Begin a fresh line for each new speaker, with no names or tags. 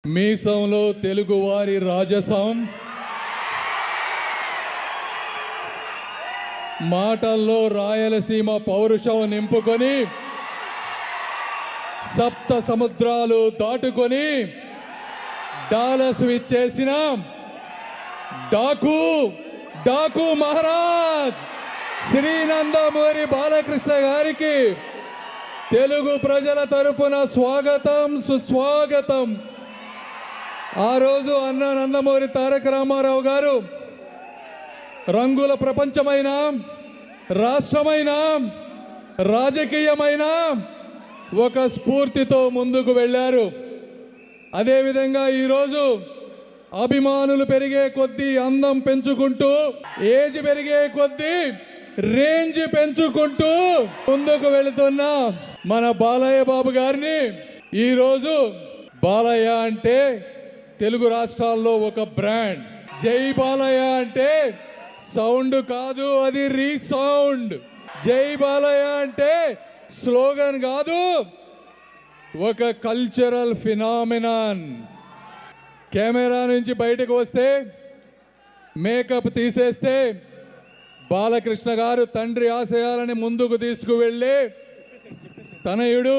మీసంలో తెలుగువారి రాజసం, మాటల్లో రాయలసీమ పౌరుషం నింపుకొని సప్త సముద్రాలు దాటుకొని డాలస్ విచ్చేసిన డాకు మహారాజ్ శ్రీ నందమూరి బాలకృష్ణ గారికి తెలుగు ప్రజల తరపున స్వాగతం సుస్వాగతం. ఆ రోజు అన్న నందమూరి తారక రామారావు గారు రంగుల ప్రపంచమైన, రాష్ట్రమైన, రాజకీయమైన ఒక స్ఫూర్తితో ముందుకు వెళ్ళారు. అదేవిధంగా ఈరోజు అభిమానులు పెరిగే కొద్దీ అందం పెంచుకుంటూ, ఏజ్ పెరిగే కొద్దీ రేంజ్ పెంచుకుంటూ ముందుకు వెళుతున్న మన బాలయ్య బాబు గారిని ఈరోజు బాలయ్య అంటే తెలుగు రాష్ట్రాల్లో ఒక బ్రాండ్. జై బాలయ్య అంటే సౌండ్ కాదు, అది రీసౌండ్. జై బాలయ్య అంటే స్లోగన్ కాదు, ఒక కల్చరల్ ఫినామినాన్. కెమెరా నుంచి బయటకు వస్తే, మేకప్ తీసేస్తే బాలకృష్ణ గారు తండ్రి ఆశయాలని ముందుకు తీసుకువెళ్ళి తనయుడు